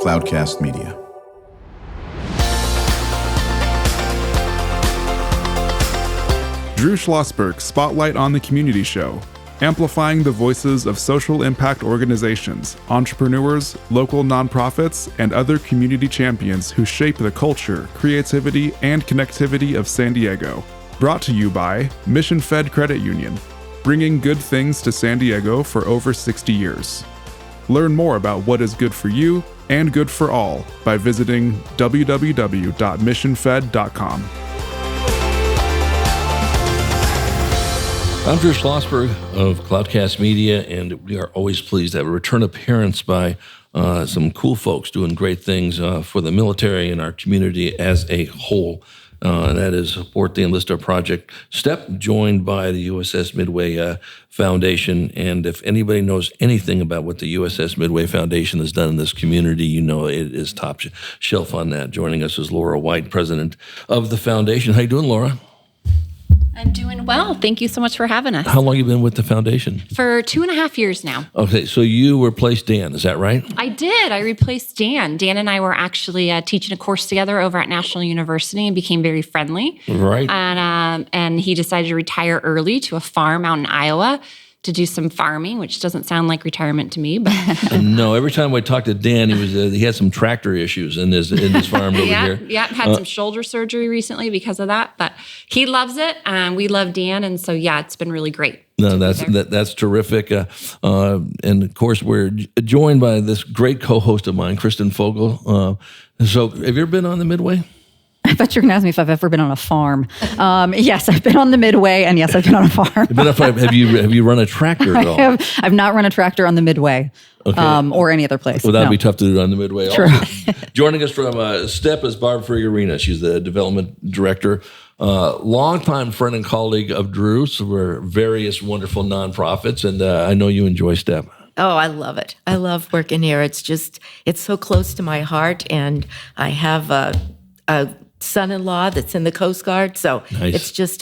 Cloudcast Media. Drew Schlosberg Spotlight on the Community Show, amplifying the voices of social impact organizations, entrepreneurs, local nonprofits, and other community champions who shape the culture, creativity, and connectivity of San Diego. Brought to you by Mission Fed Credit Union, bringing good things to San Diego for over 60 years. Learn more about what is good for you and good for all by visiting www.missionfed.com. I'm Drew Schlosberg of Cloudcast Media, and we are always pleased to have a return appearance by some cool folks doing great things for the military and our community as a whole. And that is Support The Enlisted Project, STEP, joined by the USS Midway Foundation. And if anybody knows anything about what the USS Midway Foundation has done in this community, you know it is top shelf on that. Joining us is Laura White, president of the foundation. How you doing, Laura? I'm doing well. Thank you so much for having us. How long have you been with the foundation? For 2.5 years now. Okay, so you replaced Dan, is that right? I did. I replaced Dan. Dan and I were actually teaching a course together over at National University and became very friendly. Right. And he decided to retire early to a farm out in Iowa to do some farming, which doesn't sound like retirement to me. But no, every time I talked to Dan, he had some tractor issues in his farm over here. Yeah, had some shoulder surgery recently because of that, but he loves it, and we love Dan, and so yeah, it's been really great. No, that's terrific, and of course we're joined by this great co-host of mine, Kristen Fogel. So, have you ever been on the Midway? I thought you were going to ask me if I've ever been on a farm. Yes, I've been on the Midway, and yes, I've been on a farm. Have you run a tractor at all? I've not run a tractor on the Midway, or any other place. Well, that'd be tough to do on the Midway. True. Also, joining us from STEP is Barb Fiorina. She's the development director, longtime friend and colleague of Drew's. We're various wonderful nonprofits, and I know you enjoy STEP. Oh, I love it. I love working here. It's so close to my heart, and I have a son-in-law that's in the Coast Guard, so nice. It's just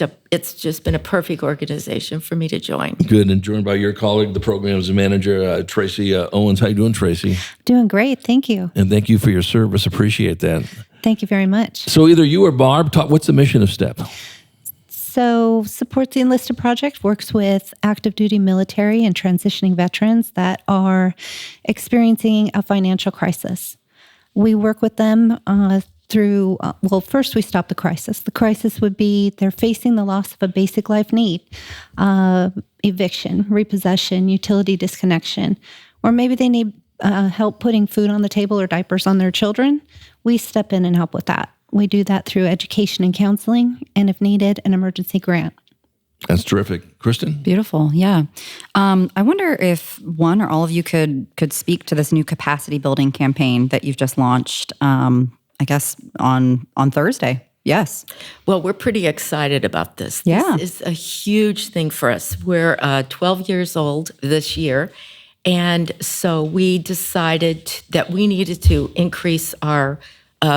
been a perfect organization for me to join. Good, and joined by your colleague, the programs manager, Tracy Owens. How you doing, Tracy? Doing great, thank you. And thank you for your service. Appreciate that. Thank you very much. So either you or Barb, what's the mission of STEP? So Support the Enlisted Project works with active duty military and transitioning veterans that are experiencing a financial crisis. We work with them through, first we stop the crisis. The crisis would be they're facing the loss of a basic life need, eviction, repossession, utility disconnection, or maybe they need help putting food on the table or diapers on their children. We step in and help with that. We do that through education and counseling, and if needed, an emergency grant. That's terrific. Kristen? Beautiful, yeah. I wonder if one or all of you could speak to this new capacity building campaign that you've just launched, I guess, on Thursday. Yes. Well, we're pretty excited about this. Yeah. This is a huge thing for us. We're 12 years old this year, and so we decided that we needed to increase our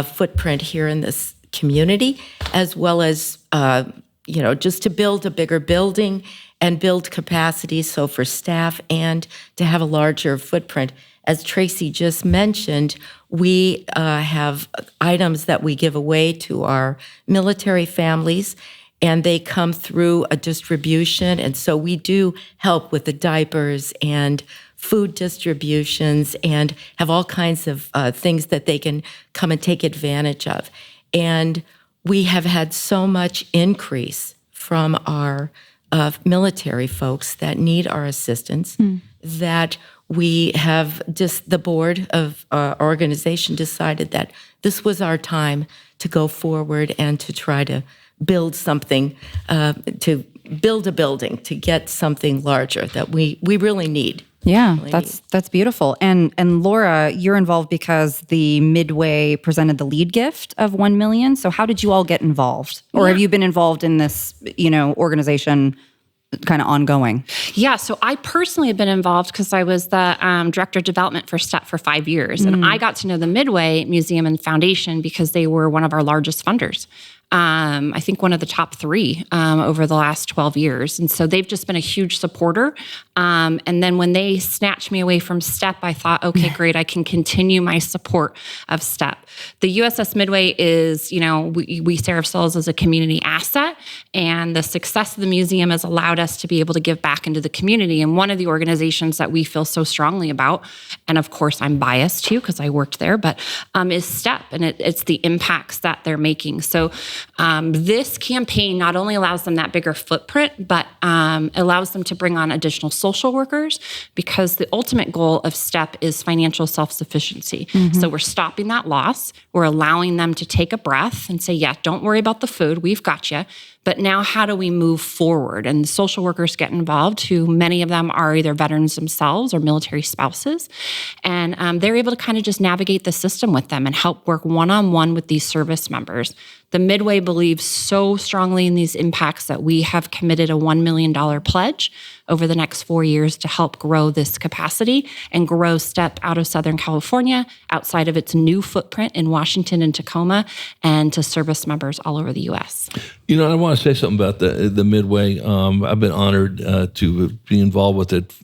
footprint here in this community, as well as just to build a bigger building and build capacity, so for staff and to have a larger footprint. As Tracy just mentioned, we have items that we give away to our military families, and they come through a distribution. And so we do help with the diapers and food distributions and have all kinds of things that they can come and take advantage of. And we have had so much increase from our military folks that need our assistance that we have the board of our organization decided that this was our time to go forward and to try to build something, to build a building, to get something larger that we really need. Yeah, that's beautiful. And Laura, you're involved because the Midway presented the lead gift of $1 million. So how did you all get involved? Or have you been involved in this, organization kind of ongoing? Yeah, so I personally have been involved because I was the director of development for STEP for 5 years. And I got to know the Midway Museum and Foundation because they were one of our largest funders. I think one of the top 3 over the last 12 years. And so they've just been a huge supporter. And then when they snatched me away from STEP, I thought, okay, great, I can continue my support of STEP. The USS Midway is, we see ourselves as a community asset, and the success of the museum has allowed us to be able to give back into the community. And one of the organizations that we feel so strongly about, and of course I'm biased too because I worked there, but is STEP, and it's the impacts that they're making. So this campaign not only allows them that bigger footprint, but allows them to bring on additional social workers, because the ultimate goal of STEP is financial self-sufficiency. So we're stopping that loss. We're allowing them to take a breath and say, yeah, don't worry about the food. We've got you. But now how do we move forward? And the social workers get involved, who many of them are either veterans themselves or military spouses. And they're able to kind of just navigate the system with them and help work one-on-one with these service members. The Midway believes so strongly in these impacts that we have committed a $1 million pledge over the next 4 years to help grow this capacity and grow STEP out of Southern California, outside of its new footprint in Washington and Tacoma, and to service members all over the U.S. I want to say something about the Midway. I've been honored to be involved with it,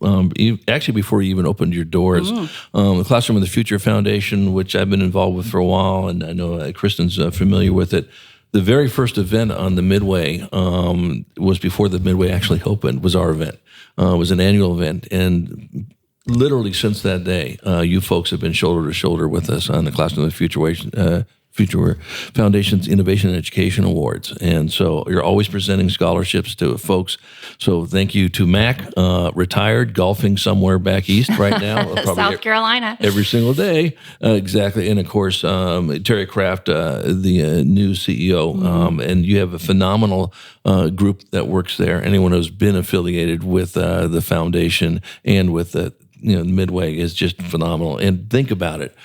actually before you even opened your doors. The Classroom of the Future Foundation, which I've been involved with for a while, and I know Kristen's familiar with it. The very first event on the Midway was before the Midway actually opened, was our event. It was an annual event, and literally since that day, you folks have been shoulder to shoulder with us on the Classroom of the Future Foundation's Innovation and Education Awards. And so you're always presenting scholarships to folks. So thank you to Mac, retired, golfing somewhere back east right now. South Carolina. Every single day. Exactly. And of course, Terry Kraft, the new CEO. And you have a phenomenal group that works there. Anyone who's been affiliated with the foundation and with the Midway is just phenomenal. And think about it.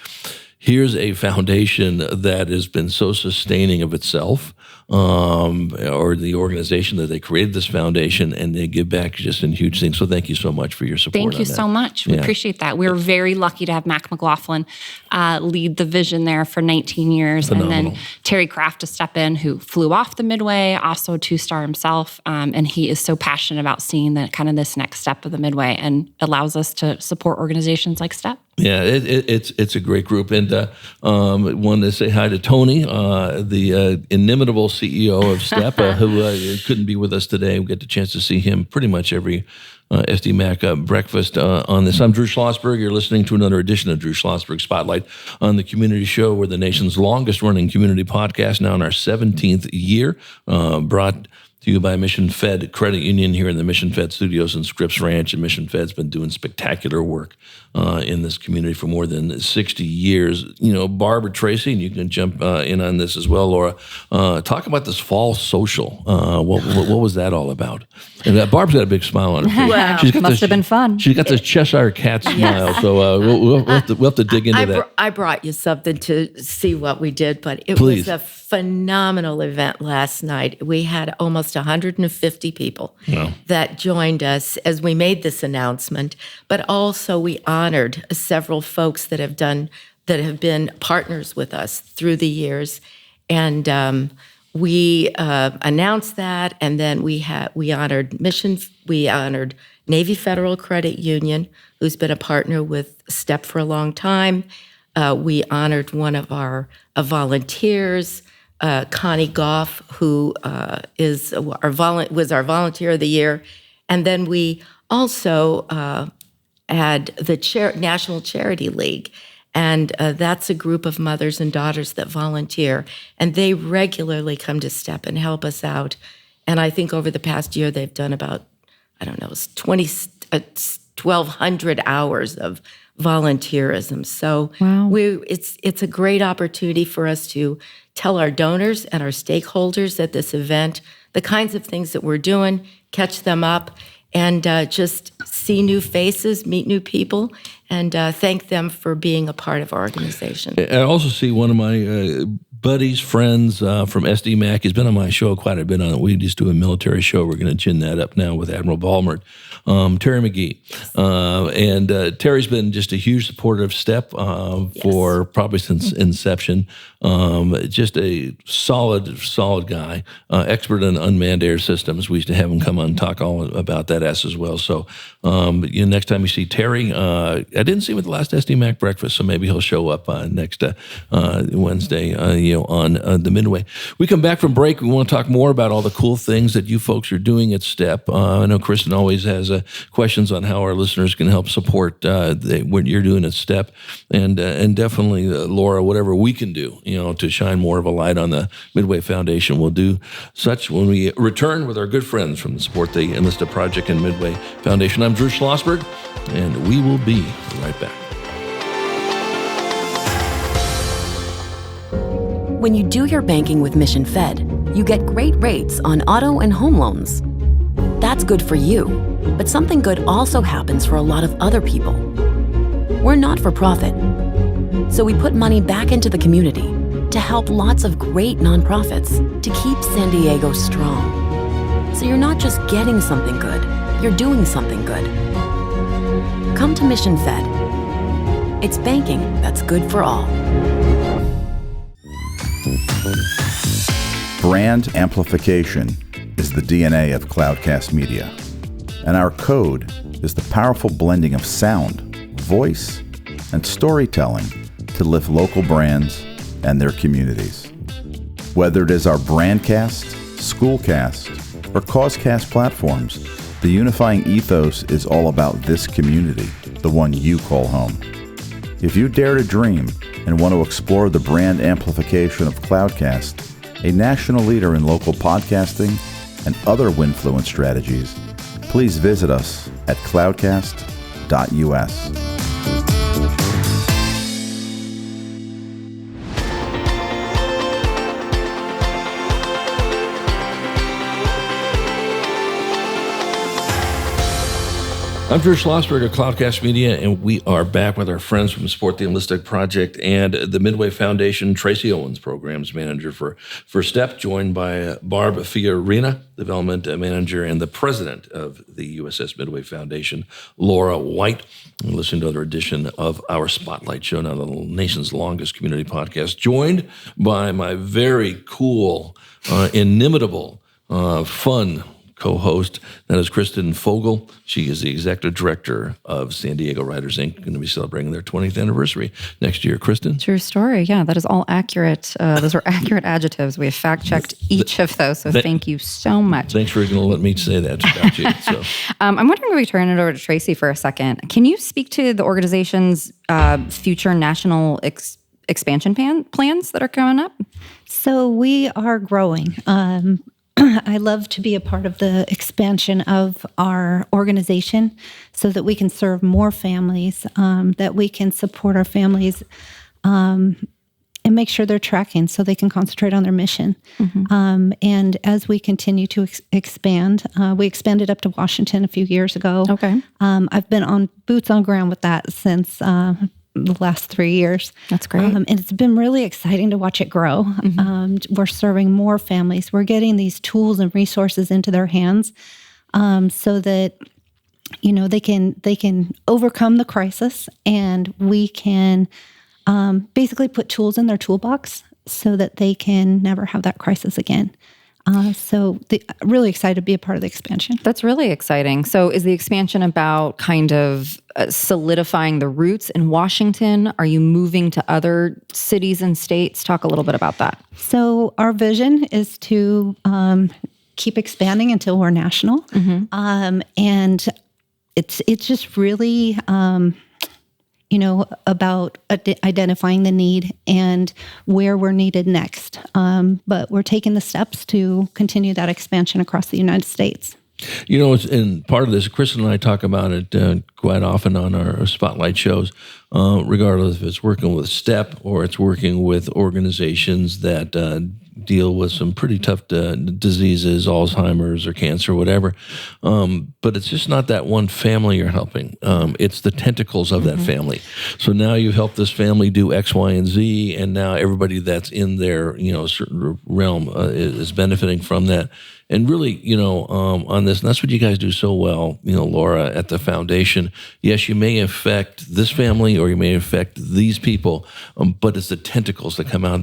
Here's a foundation that has been so sustaining of itself, or the organization that they created this foundation, and they give back just in huge things. So thank you so much for your support. Thank you so much. We appreciate that. We're very lucky to have Mac McLaughlin lead the vision there for 19 years. Phenomenal. And then Terry Kraft to step in, who flew off the Midway, also a 2-star himself. And he is so passionate about seeing the kind of this next step of the Midway, and allows us to support organizations like STEP. Yeah, it's a great group, and wanted to say hi to Tony, the inimitable CEO of STEP, who couldn't be with us today. We get the chance to see him pretty much every SDMAC breakfast on this. I'm Drew Schlosberg. You're listening to another edition of Drew Schlosberg Spotlight on the Community Show. We're the nation's longest-running community podcast, now in our 17th year, brought to you by Mission Fed Credit Union here in the Mission Fed studios in Scripps Ranch. And Mission Fed's been doing spectacular work in this community for more than 60 years. Barb or Tracy, and you can jump in on this as well, Laura, talk about this fall social. What was that all about? And Barb's got a big smile on her face. Wow. Must have been fun. She's got this Cheshire cat smile, so we'll have to dig into that. I brought you something to see what we did, but it was a phenomenal event last night. We had almost 150 people that joined us as we made this announcement, but also we honored several folks that have been partners with us through the years, and we announced that, and then we honored Navy Federal Credit Union, who's been a partner with STEP for a long time. We honored one of our volunteers, Connie Goff, who was our volunteer of the year, and then we also had the National Charity League, and that's a group of mothers and daughters that volunteer, and they regularly come to STEP and help us out. And I think over the past year they've done about 1,200 hours of volunteerism. So it's a great opportunity for us to tell our donors and our stakeholders at this event the kinds of things that we're doing, catch them up, and just see new faces, meet new people, and thank them for being a part of our organization. I also see one of my buddies, friends from SDMAC. He's been on my show quite a bit on it. We just do a military show. We're going to gin that up now with Admiral Ballmert. Terry McGee. And Terry's been just a huge supporter of STEP for probably since inception. Just a solid guy, expert in unmanned air systems. We used to have him come on and talk all about that as well. So next time you see Terry, I didn't see him at the last SDMAC breakfast, so maybe he'll show up next Wednesday on the Midway. We come back from break. We want to talk more about all the cool things that you folks are doing at STEP. I know Kristen always has questions on how our listeners can help support what you're doing at STEP, and definitely Laura, whatever we can do, to shine more of a light on the Midway Foundation. We'll do such when we return with our good friends from the Support the Enlisted Project and Midway Foundation. I'm Drew Schlosberg, and we will be right back. When you do your banking with Mission Fed, you get great rates on auto and home loans. That's good for you, but something good also happens for a lot of other people. We're not for profit, so we put money back into the community to help lots of great nonprofits to keep San Diego strong. So you're not just getting something good, you're doing something good. Come to Mission Fed. It's banking that's good for all. Brand amplification is the DNA of Cloudcast Media, and our code is the powerful blending of sound, voice, and storytelling to lift local brands and their communities. Whether it is our Brandcast, Schoolcast, or Causecast platforms, the unifying ethos is all about this community, the one you call home. If you dare to dream and want to explore the brand amplification of Cloudcast, a national leader in local podcasting and other Winfluence strategies, please visit us at cloudcast.us. I'm Drew Schlosberg of Cloudcast Media, and we are back with our friends from Support the Enlisted Project and the Midway Foundation. Tracy Owens, Programs Manager for STEP, joined by Barb Fiorina, Development Manager and the President of the USS Midway Foundation, Laura White. And listen to another edition of our Spotlight Show, now the nation's longest community podcast, joined by my very cool, inimitable, fun co-host. That is Kristen Fogel. She is the executive director of San Diego Writers Inc., going to be celebrating their 20th anniversary next year. Kristen? True story. Yeah, that is all accurate. Those are accurate adjectives. We have fact-checked each of those, so thank you so much. Thanks for going to let me say that about you. So. I'm wondering if we turn it over to Tracy for a second. Can you speak to the organization's future national expansion plans that are coming up? So we are growing. I love to be a part of the expansion of our organization so that we can serve more families, that we can support our families and make sure they're tracking so they can concentrate on their mission. Mm-hmm. And as we continue to expand, we expanded up to Washington a few years ago. Okay. I've been on boots on ground with that since the last 3 years. That's great. And it's been really exciting to watch it grow. Mm-hmm. We're serving more families. We're getting these tools and resources into their hands so that, they can overcome the crisis, and we can basically put tools in their toolbox so that they can never have that crisis again. Really excited to be a part of the expansion. That's really exciting. So is the expansion about kind of solidifying the roots in Washington? Are you moving to other cities and states? Talk a little bit about that. So our vision is to keep expanding until we're national. Mm-hmm. And it's just really... about identifying the need and where we're needed next. But we're taking the steps to continue that expansion across the United States. And part of this, Kristen and I talk about it quite often on our spotlight shows. regardless if it's working with STEP or it's working with organizations that deal with some pretty tough diseases, Alzheimer's or cancer, whatever. But it's just not that one family you're helping. It's the tentacles of that family. So now you've helped this family do X, Y, and Z, and now everybody that's in their certain realm is benefiting from that. And really, on this, and that's what you guys do so well, Laura, at the foundation. Yes, you may affect this family or you may affect these people, but it's the tentacles that come out,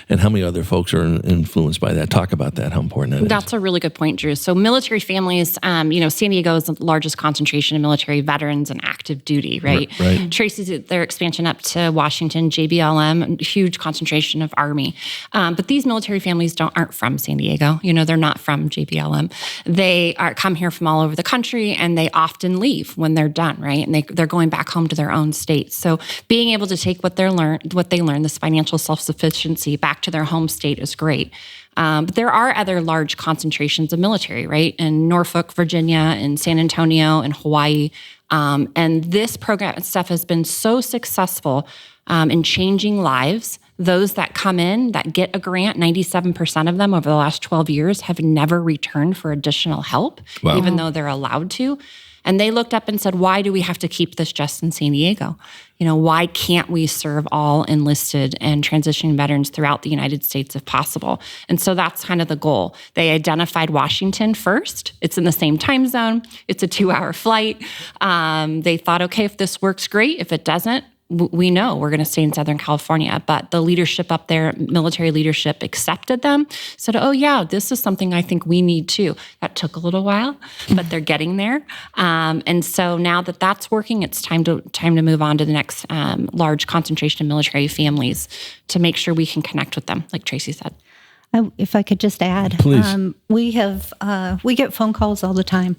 and how many other folks are influenced by that. Talk about that, how important that is. That's a really good point, Drew. So military families, San Diego is the largest concentration of military veterans and active duty, right? Right. Tracy's, their expansion up to Washington, JBLM, huge concentration of Army. But these military families aren't from San Diego. They're not from JBLM. They come here from all over the country, and they often leave when they're done, right? And they're going back home to their own states. So being able to take what they learn, this financial self-sufficiency, back to their home state is great. But there are other large concentrations of military, right? In Norfolk, Virginia, in San Antonio, in Hawaii. And this program and stuff has been so successful in changing lives. Those that come in, that get a grant, 97% of them over the last 12 years have never returned for additional help, even though they're allowed to. And they looked up and said, why do we have to keep this just in San Diego? Why can't we serve all enlisted and transitioning veterans throughout the United States if possible? And so that's kind of the goal. They identified Washington first. It's in the same time zone. It's a 2-hour flight. They thought, okay, if this works, great. If it doesn't, we know we're going to stay in Southern California. But the leadership up there, military leadership, accepted them, said, oh yeah, this is something I think we need too. That took a little while, but they're getting there. And so now that that's working, it's time to move on to the next large concentration of military families to make sure we can connect with them, like Tracy said. If I could just add, Please. We get phone calls all the time.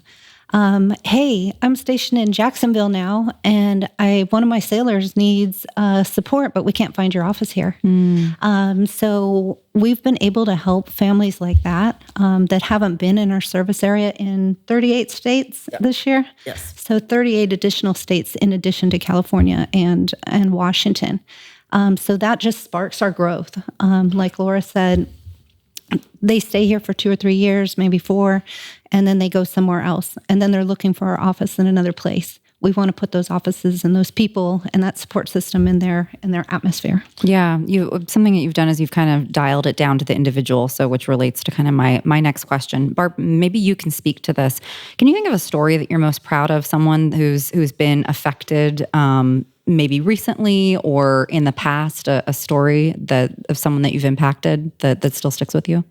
Hey, I'm stationed in Jacksonville now, and one of my sailors needs support, but we can't find your office here. So we've been able to help families like that that haven't been in our service area in 38 states this year. Yes. So 38 additional states in addition to California and Washington. So that just sparks our growth. Like Laura said, they stay here for 2 or 3 years, maybe 4, and then they go somewhere else. And then they're looking for our office in another place. We want to put those offices and those people and that support system in their atmosphere. Yeah, something that you've done is you've kind of dialed it down to the individual, so which relates to kind of my next question. Barb, maybe you can speak to this. Can you think of a story that you're most proud of, someone who's been affected, maybe recently or in the past, a story of someone that you've impacted that still sticks with you?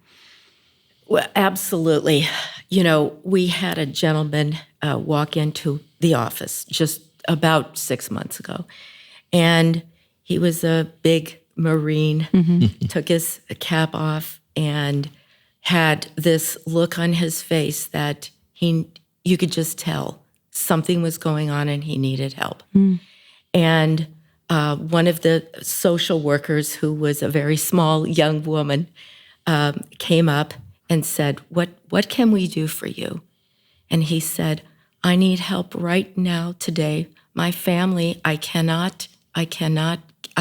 Well, absolutely. We had a gentleman walk into the office just about 6 months ago, and he was a big Marine, took his cap off and had this look on his face that you could just tell something was going on and he needed help. And one of the social workers, who was a very small young woman, came up and said, what can we do for you? And he said, I need help right now, today. My family, I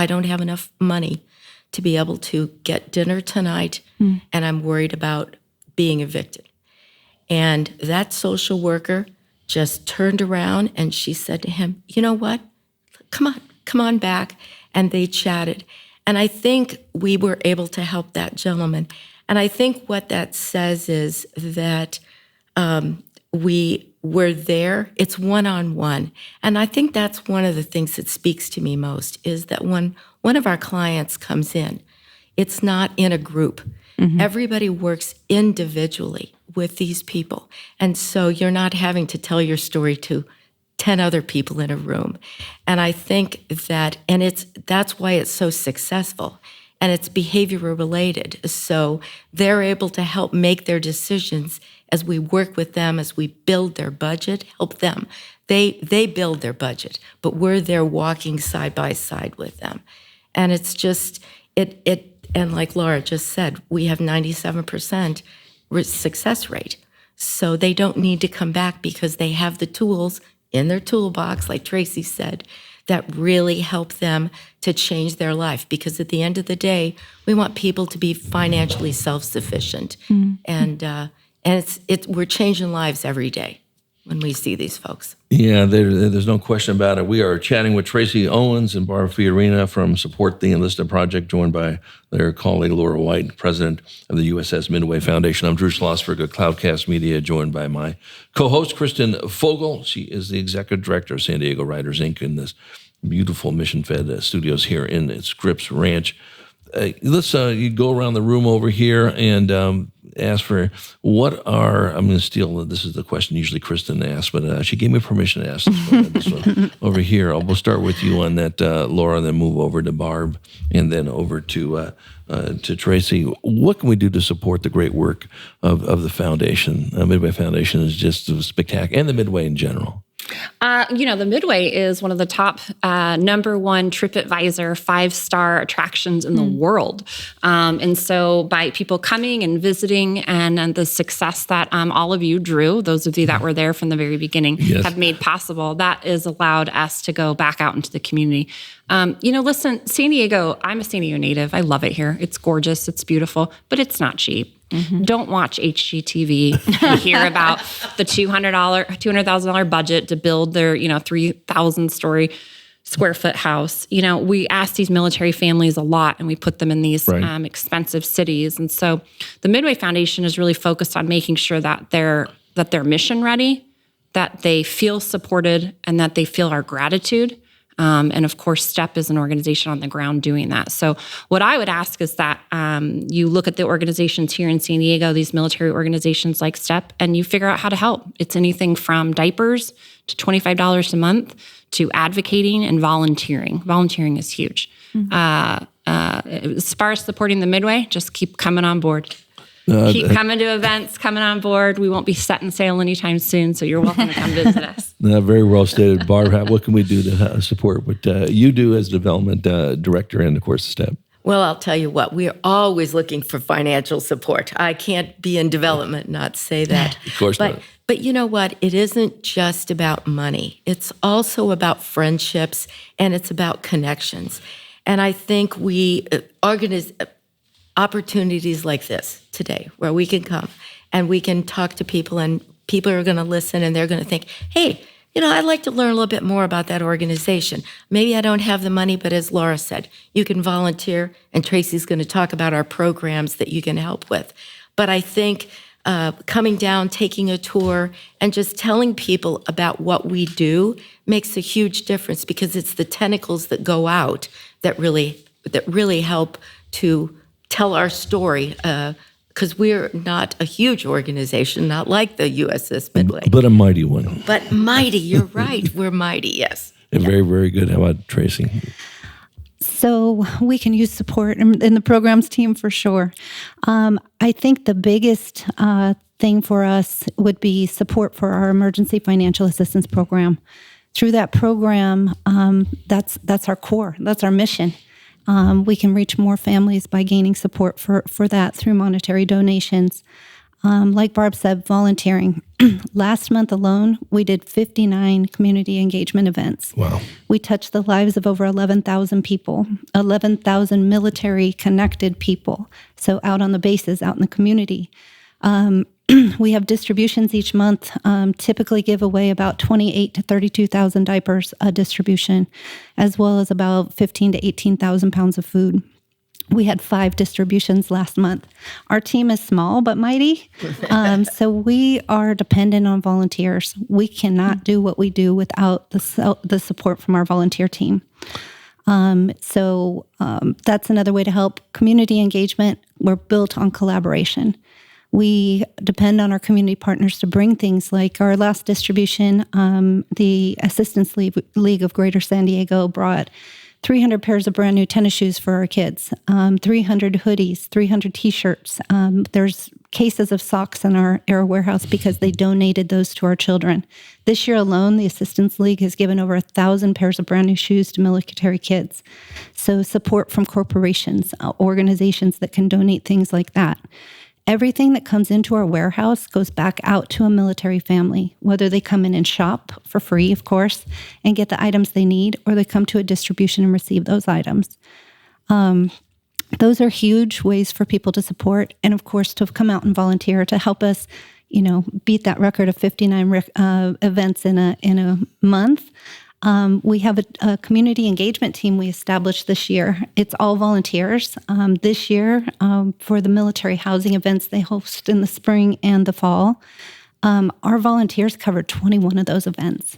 don't have enough money to be able to get dinner tonight, and I'm worried about being evicted. And that social worker just turned around and she said to him, you know what? Come on back. And they chatted. And I think we were able to help that gentleman. And I think what that says is that we were there. It's one-on-one. And I think that's one of the things that speaks to me most, is that when one of our clients comes in, it's not in a group. Everybody works individually with these people. And so you're not having to tell your story to 10 other people in a room. And I think that, that's why it's so successful, and it's behavioral related. So they're able to help make their decisions as we work with them, as we build their budget, help them. They build their budget, but we're there walking side by side with them. And it's just, and like Laura just said, we have 97% success rate. So they don't need to come back because they have the tools in their toolbox, like Tracy said, that really help them to change their life. Because at the end of the day, we want people to be financially self-sufficient. And we're changing lives every day when we see these folks. Yeah, there's no question about it. We are chatting with Tracy Owens and Barb Fiorina from Support The Enlisted Project, joined by their colleague Laura White, president of the USS Midway Foundation. I'm Drew Schlosberg of Cloudcast Media, joined by my co-host, Kristen Fogel. She is the executive director of San Diego Writers, Inc. in this beautiful mission-fed studios here in Scripps Ranch. Let's you go around the room over here and ask for I'm going to steal, this is the question usually Kristen asks, but she gave me permission to ask this one over here. We'll start with you on that, Laura, then move over to Barb, and then over to Tracy. What can we do to support the great work of the foundation? Midway Foundation is just spectacular, and the Midway in general. The Midway is one of the top number one TripAdvisor 5-star attractions in the world. And so by people coming and visiting and the success that all of you, Drew, those of you that were there from the very beginning, have made possible, that has allowed us to go back out into the community. Listen, San Diego, I'm a San Diego native. I love it here. It's gorgeous. It's beautiful, but it's not cheap. Don't watch HGTV. You hear about the $200,000 budget to build their, 3,000 square foot house. We ask these military families a lot, and we put them in these expensive cities. And so the Midway Foundation is really focused on making sure that they're mission ready, that they feel supported, and that they feel our gratitude. And of course, STEP is an organization on the ground doing that. So what I would ask is that you look at the organizations here in San Diego, these military organizations like STEP, and you figure out how to help. It's anything from diapers to $25 a month to advocating and volunteering. Volunteering is huge. As far as supporting the Midway, just keep coming on board. Keep coming to events, coming on board. We won't be setting sail anytime soon, so you're welcome to come visit us. Very well stated, Barb. What can we do to support what you do as development director and, of course, STEP? Well, I'll tell you what, we're always looking for financial support. I can't be in development and not say that. Of course not. But you know what? It isn't just about money. It's also about friendships, and it's about connections. And I think we organize opportunities like this today, where we can come and we can talk to people, and people are going to listen, and they're going to think, hey, I'd like to learn a little bit more about that organization. Maybe I don't have the money, but as Laura said, you can volunteer, and Tracy's going to talk about our programs that you can help with. But I think coming down, taking a tour, and just telling people about what we do makes a huge difference, because it's the tentacles that go out that really help to tell our story, because we're not a huge organization, not like the USS Midway. But a mighty one. But mighty, you're right. We're mighty, yes. And very, very good. How about Tracy? So we can use support in the programs team for sure. I think the biggest thing for us would be support for our emergency financial assistance program. Through that program, that's our core. That's our mission. We can reach more families by gaining support for that through monetary donations. Like Barb said, volunteering. Last month alone, we did 59 community engagement events. Wow. We touched the lives of over 11,000 people, 11,000 military-connected people. So out on the bases, out in the community. We have distributions each month, typically give away about 28 to 32,000 diapers a distribution, as well as about 15 to 18,000 pounds of food. We had 5 distributions last month. Our team is small but mighty, so we are dependent on volunteers. We cannot do what we do without the support from our volunteer team. So that's another way to help. Community engagement, we're built on collaboration. We depend on our community partners to bring things like our last distribution. The Assistance League of Greater San Diego brought 300 pairs of brand new tennis shoes for our kids, 300 hoodies, 300 T-shirts. There's cases of socks in our air warehouse because they donated those to our children. This year alone, the Assistance League has given over 1,000 pairs of brand new shoes to military kids. So support from corporations, organizations that can donate things like that. Everything that comes into our warehouse goes back out to a military family, whether they come in and shop for free, of course, and get the items they need, or they come to a distribution and receive those items. Those are huge ways for people to support, and of course, to come out and volunteer to help us, beat that record of 59 events in a month. We have a community engagement team we established this year. It's all volunteers. This year, for the military housing events they host in the spring and the fall, our volunteers covered 21 of those events.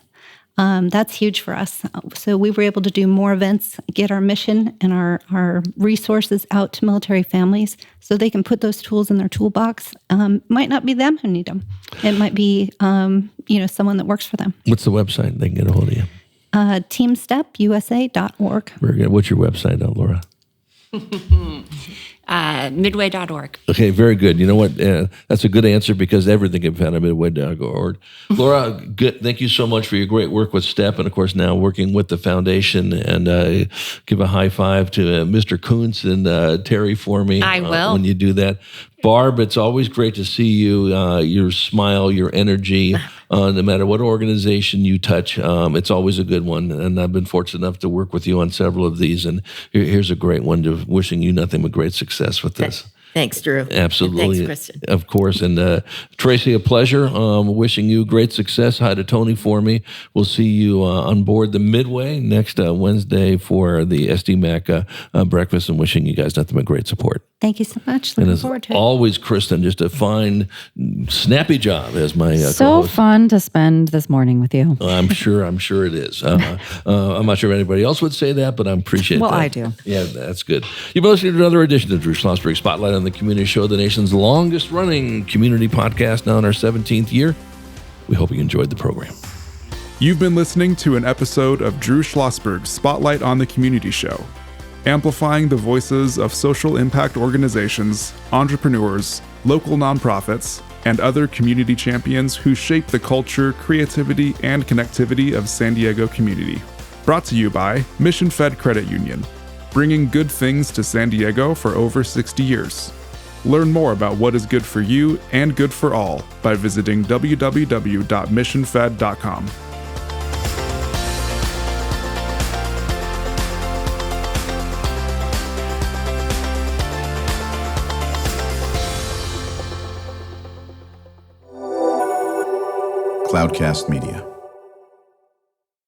That's huge for us. So we were able to do more events, get our mission and our resources out to military families so they can put those tools in their toolbox. Might not be them who need them. It might be, someone that works for them. What's the website they can get a hold of you? teamstepusa.org. Very good. What's your website, Laura? Midway.org. Okay, very good. You know what? That's a good answer because everything can be found at midway.org. Laura, good. Thank you so much for your great work with STEP and, of course, now working with the foundation. And give a high five to Mr. Kuntz and Terry for me. I will. When you do that. Barb, it's always great to see you, your smile, your energy, no matter what organization you touch. It's always a good one. And I've been fortunate enough to work with you on several of these. And here's a great one, wishing you nothing but great success with this. Thanks, Drew. Absolutely. And thanks, Kristen. Of course. And Tracy, a pleasure. Wishing you great success. Hi to Tony for me. We'll see you on board the Midway next Wednesday for the SDMAC breakfast, and wishing you guys nothing but great support. Thank you so much. And Looking as forward to it. always, Kristen, just a fine, snappy job as my So co-host. fun to spend this morning with you. I'm sure it is. I'm not sure if anybody else would say that, but I appreciate that. Well, I do. Yeah, that's good. You've been listening to another edition of Drew Schlosberg Spotlight on the Community Show, the nation's longest running community podcast, now in our 17th year. We hope you enjoyed the program. You've been listening to an episode of Drew Schlosberg's Spotlight on the Community Show, amplifying the voices of social impact organizations, entrepreneurs, local nonprofits, and other community champions who shape the culture, creativity, and connectivity of San Diego community. Brought to you by Mission Fed Credit Union, bringing good things to San Diego for over 60 years. Learn more about what is good for you and good for all by visiting www.missionfed.com. Cloudcast Media.